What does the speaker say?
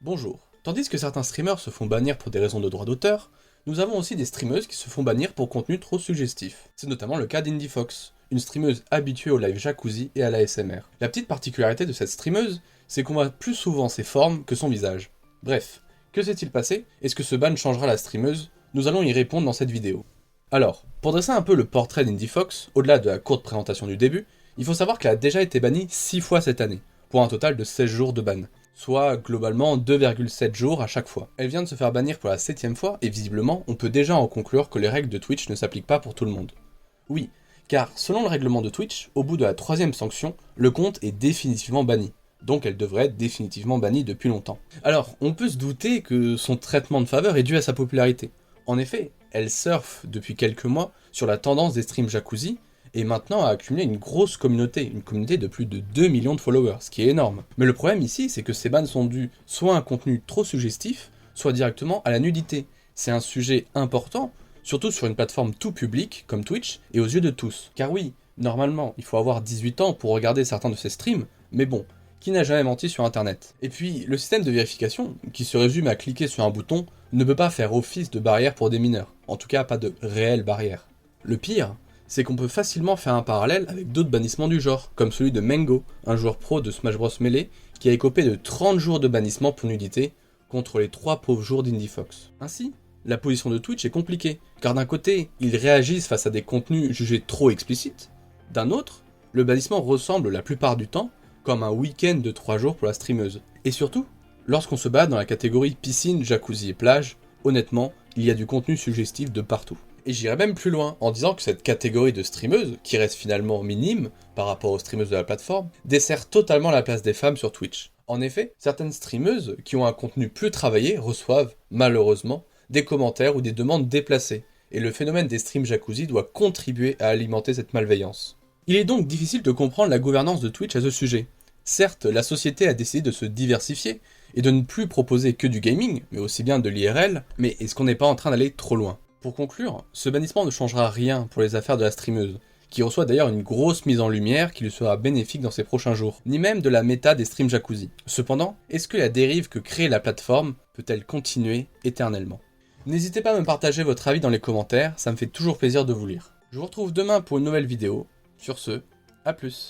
Bonjour. Tandis que certains streamers se font bannir pour des raisons de droit d'auteur, nous avons aussi des streameuses qui se font bannir pour contenu trop suggestif. C'est notamment le cas d'IndieFox, une streameuse habituée au live jacuzzi et à la SMR. La petite particularité de cette streameuse, c'est qu'on voit plus souvent ses formes que son visage. Bref, que s'est-il passé? Est-ce que ce ban changera la streameuse? Nous allons y répondre dans cette vidéo. Alors, pour dresser un peu le portrait d'IndieFox, au-delà de la courte présentation du début, il faut savoir qu'elle a déjà été bannie 6 fois cette année, pour un total de 16 jours de ban, soit globalement 2,7 jours à chaque fois. Elle vient de se faire bannir pour la 7ème fois, et visiblement, on peut déjà en conclure que les règles de Twitch ne s'appliquent pas pour tout le monde. Oui, car selon le règlement de Twitch, au bout de la 3ème sanction, le compte est définitivement banni. Donc elle devrait être définitivement bannie depuis longtemps. Alors, on peut se douter que son traitement de faveur est dû à sa popularité. En effet, elle surfe depuis quelques mois sur la tendance des streams jacuzzi, et maintenant a accumulé une grosse communauté, une communauté de plus de 2 millions de followers, ce qui est énorme. Mais le problème ici, c'est que ces bans sont dus soit à un contenu trop suggestif, soit directement à la nudité. C'est un sujet important, surtout sur une plateforme tout public, comme Twitch, et aux yeux de tous. Car oui, normalement, il faut avoir 18 ans pour regarder certains de ces streams, mais bon, qui n'a jamais menti sur internet? Et puis, le système de vérification, qui se résume à cliquer sur un bouton, ne peut pas faire office de barrière pour des mineurs, en tout cas pas de réelle barrière. Le pire, c'est qu'on peut facilement faire un parallèle avec d'autres bannissements du genre, comme celui de Mengo, un joueur pro de Smash Bros Melee, qui a écopé de 30 jours de bannissement pour nudité, contre les 3 pauvres jours d'IndieFox. Ainsi, la position de Twitch est compliquée, car d'un côté, ils réagissent face à des contenus jugés trop explicites, d'un autre, le bannissement ressemble la plupart du temps comme un week-end de 3 jours pour la streameuse. Et surtout, lorsqu'on se bat dans la catégorie piscine, jacuzzi et plage, honnêtement, il y a du contenu suggestif de partout. Et j'irais même plus loin en disant que cette catégorie de streameuses, qui reste finalement minime par rapport aux streameuses de la plateforme, dessert totalement la place des femmes sur Twitch. En effet, certaines streameuses qui ont un contenu plus travaillé reçoivent, malheureusement, des commentaires ou des demandes déplacées, et le phénomène des streams jacuzzi doit contribuer à alimenter cette malveillance. Il est donc difficile de comprendre la gouvernance de Twitch à ce sujet. Certes, la société a décidé de se diversifier, et de ne plus proposer que du gaming, mais aussi bien de l'IRL, mais est-ce qu'on n'est pas en train d'aller trop loin? Pour conclure, ce bannissement ne changera rien pour les affaires de la streameuse, qui reçoit d'ailleurs une grosse mise en lumière qui lui sera bénéfique dans ces prochains jours, ni même de la méta des streams jacuzzi. Cependant, est-ce que la dérive que crée la plateforme peut-elle continuer éternellement? N'hésitez pas à me partager votre avis dans les commentaires, ça me fait toujours plaisir de vous lire. Je vous retrouve demain pour une nouvelle vidéo. Sur ce, à plus.